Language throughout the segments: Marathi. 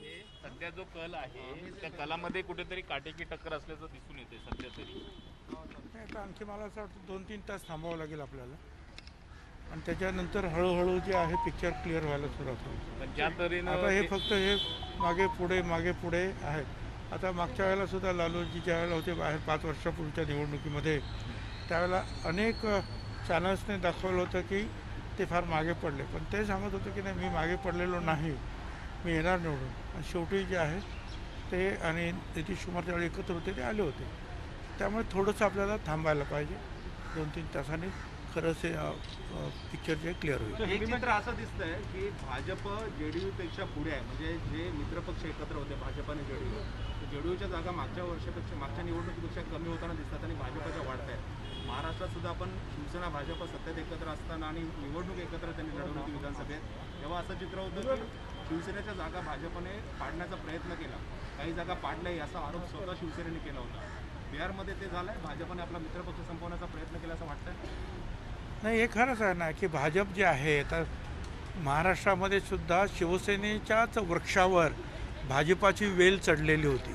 आहे सध्या जो कल आहे त्या कलामध्ये कुठेतरी काटेकी टक्कर असल्याचं दिसून येते सध्या तरी. नाही तर आणखी मला असं वाटतं 2-3 तास थांबावं लागेल आपल्याला आणि त्याच्यानंतर हळूहळू जे आहे पिक्चर क्लिअर व्हायला सुरुवात होईल. पण ज्या तऱ्हेनं आता हे फक्त हे मागे पुढे आहेत. आता मागच्या वेळेला सुद्धा लालूजी ज्या वेळेला होते बाहेर 5 वर्षापूर्वीच्या निवडणुकीमध्ये त्यावेळेला अनेक चॅनल्सने दाखवलं होतं की ते फार मागे पडले, पण ते सांगत होते की नाही मी मागे पडलेलो नाही, मी येणार निवडून. आणि शेवटी जे आहे ते आणि नितीश कुमार त्यावेळी एकत्र होते ते आले होते. त्यामुळे थोडंसं आपल्याला थांबायला पाहिजे. 2-3 तासांनी खरंच हे पिक्चर जे क्लिअर होईल. एक चित्र असं दिसतंय की भाजप जेडीयूपेक्षा पुढे आहे. म्हणजे जे मित्रपक्ष एकत्र होते भाजप आणि जेडीयूच्या जागा मागच्या निवडणुकीपेक्षा कमी होताना दिसतात आणि भाजपच्या वाढत आहेत. महाराष्ट्रात सुद्धा आपण शिवसेना भाजप सत्तेत एकत्र असताना आणि निवडणूक एकत्र त्यांनी लढवली होती विधानसभेत, तेव्हा असं चित्र होतं की शिवसेनेच्या जागा भाजपने पाडण्याचा प्रयत्न केला, काही जागा पाडल्याही असा आरोप स्वतः शिवसेनेने केला होता. बिहारमध्ये ते झालंय, भाजपने आपला मित्रपक्ष संपवण्याचा प्रयत्न केला असं वाटतंय. नाही हे खरंच आहे ना की भाजप जे आहे आता महाराष्ट्रामध्ये सुद्धा शिवसेनेच्याच वृक्षावर भाजपाची वेल चढलेली होती.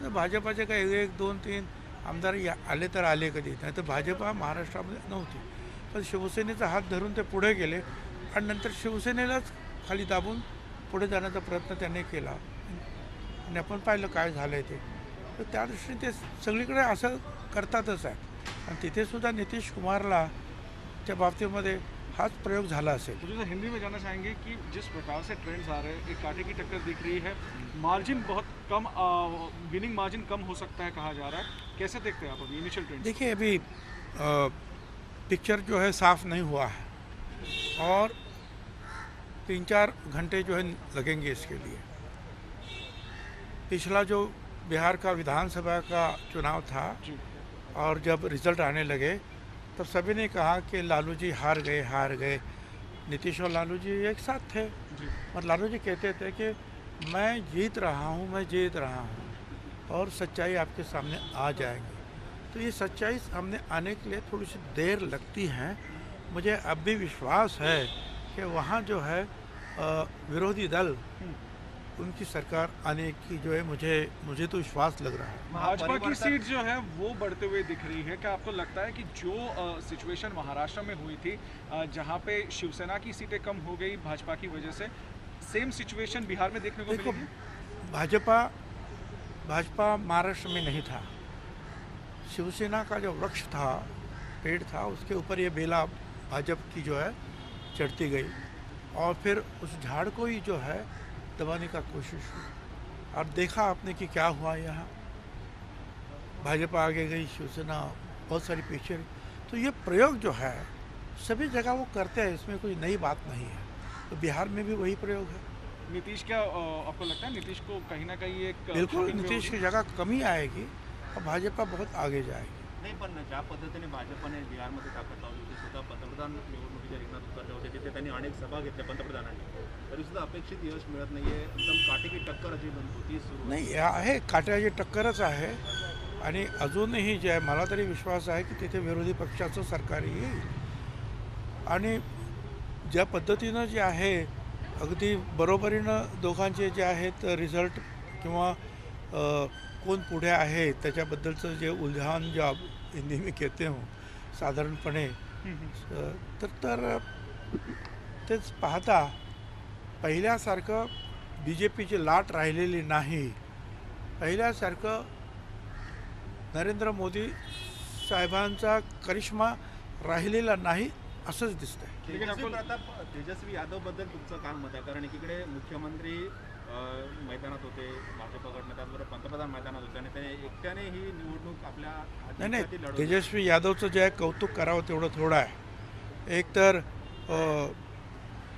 तर भाजपाचे काही 1-2-3 आमदार आले तर आले कधी, नाही तर भाजप हा महाराष्ट्रामध्ये नव्हती. पण शिवसेनेचा हात धरून ते पुढे गेले आणि नंतर शिवसेनेलाच खाली दाबून पुढे जाण्याचा प्रयत्न त्यांनी केला आणि आपण पाहिलं काय झालं आहे ते. तर त्या दृष्टीने ते सगळीकडे असं करतातच आहे आणि तिथेसुद्धा नितीश कुमारला च्या बाबतीमध्ये हाच प्रयोग झाला असेल. मुझे तो हिंदी में जानना चाहेंगे कि जिस प्रकार से ट्रेंड्स आ रहे हैं, एक कांटे की टक्कर दिख रही है, मार्जिन बहुत कम, विनिंग मार्जिन कम हो सकता है कहा जा रहा है, कैसे देखते हैं आप अभी इनिशियल ट्रेंड? देखिए अभी पिक्चर जो है साफ नहीं हुआ है और 3-4 घंटे जो है लगेंगे इसके लिए. पिछला जो बिहार का विधानसभा का चुनाव था और जब रिजल्ट आने लगे तब सभी ने कहा कि लालू जी हार गए. नीतीश और लालू जी एक साथ थे और लालू जी कहते थे कि मैं जीत रहा हूँ और सच्चाई आपके सामने आ जाएगी. तो ये सच्चाई सामने आने के लिए थोड़ी सी देर लगती है. मुझे अब भी विश्वास है कि वहाँ जो है विरोधी दल उनकी सरकार आने की जो है मुझे तो विश्वास लग रहा है. भाजपा की सीट जो है वो बढ़ते हुए दिख रही है. क्या आपको लगता है कि जो सिचुएशन महाराष्ट्र में हुई थी, जहां पे शिवसेना की सीटें कम हो गई भाजपा की वजह से, सेम सिचुएशन बिहार में देखने को मिलेगी? भाजपा महाराष्ट्र में नहीं था. शिवसेना का जो वृक्ष था, पेड़ था, उसके ऊपर ये बेला भाजपा की जो है चढ़ती गई और फिर उस झाड़ को ही जो है दबाने का कोशिश हुई. और देखा आपने कि क्या हुआ. यहाँ भाजपा आगे गई, शिवसेना बहुत सारी पीछे. तो ये प्रयोग जो है सभी जगह वो करते हैं, इसमें कोई नई बात नहीं है. तो बिहार में भी वही प्रयोग है. नीतीश, क्या आपको लगता है नीतीश को कहीं ना कहीं एक बिल्कुल नीतीश की जगह कमी आएगी और भाजपा बहुत आगे जाएगी. नाही, पण ज्या पद्धतीने भाजपने बिहारमध्ये ताकद लावली होती, सुद्धा पंतप्रधान निवडणुकीच्या रिंगणात उतरले होते, तिथे त्यांनी अनेक सभा घेतल्या पंतप्रधानांनी, तरी सुद्धा अपेक्षित यश मिळत नाहीये. एकदम काटेकी टक्कर जी बनतो ती सुरू नाही आहे, काट्याची टक्करच आहे आणि अजूनही जे आहे मला तरी विश्वास आहे की तिथे विरोधी पक्षाचं सरकार येईल आणि ज्या पद्धतीनं जे आहे अगदी बरोबरीनं दोघांचे जे आहेत रिझल्ट किंवा कौन पुढे आहे त्याच्याबद्दलचं जे उल्हान जो आप हिंदी में कहते हो साधारणपणे तर तेच पाहता पहिल्यासारखं बी जे पीची लाट राहिलेली नाही. पहिल्यासारखं नरेंद्र मोदी साहेबांचा करिश्मा राहिलेला नाही असंच दिसतंय. तेजस्वी यादव बद्दल तुमचं काय मत आहे? कारण एकीकडे मुख्यमंत्री मैदानात होते भाजपकडनं, त्याचबरोबर पंतप्रधान मैदानात होते आणि त्याने एकट्याने ही निवडणूक आपल्या नाही तेजस्वी यादवचं जे आहे कौतुक करावं तेवढं थोडं आहे. एक तर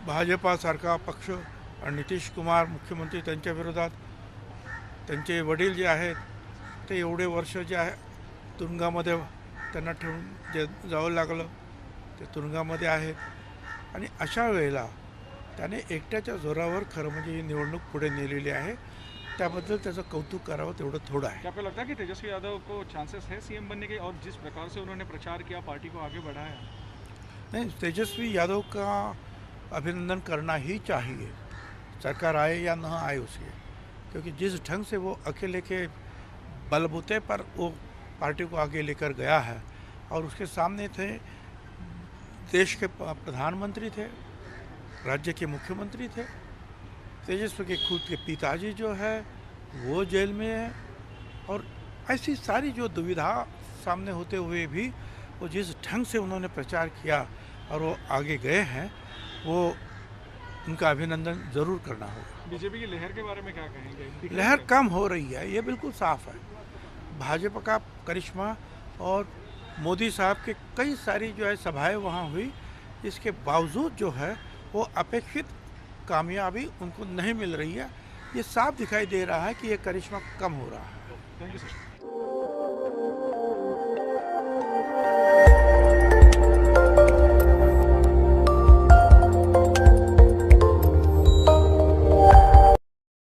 भाजपासारखा पक्ष आणि नितीश कुमार मुख्यमंत्री त्यांच्या विरोधात, त्यांचे वडील जे आहेत ते एवढे वर्ष जे आहे तुरुंगामध्ये त्यांना ठेवून जे जावं लागलं ते तुरुंगामध्ये आहेत आणि अशा वेळेला त्याने एकट्याच्या जोरावर खरं म्हणजे ही निवडणूक पुढे नेलेली आहे. त्याबद्दल त्याचं कौतुक करावं तेवढं थोडं आहे. क्या आपको लगता है कि तेजस्वी यादव को चांसेस है सीएम बनने के, और जिस प्रकार से उन्होंने प्रचार किया, पार्टी को आगे बढ़ाया? नहीं, तेजस्वी यादव का अभिनंदन करना ही चाहिए. सरकार आए या न आए उसके, क्योंकि जिस ढंग से वो अकेले के बलबूते पर वो पार्टी को आगे लेकर गया है, और उसके सामने थे देश के प्रधानमंत्री थे, राज्य के मुख्यमंत्री थे, तेजस्वी के खुद के पिताजी जो है वो जेल में है, और ऐसी सारी जो दुविधा सामने होते हुए भी वो जिस ढंग से उन्होंने प्रचार किया और वो आगे गए हैं, वो उनका अभिनंदन ज़रूर करना होगा। बीजेपी की लहर के बारे में क्या कहेंगे? लहर कम हो रही है, ये बिल्कुल साफ है। भाजपा का करिश्मा और मोदी साहब के कई सारी जो है सभाएं वहाँ हुई, इसके बावजूद जो है वो अपेक्षित कामयाबी उनको नहीं मिल रही है। ये साफ दिखाई दे रहा है कि ये करिश्मा कम हो रहा है। Thank you sir.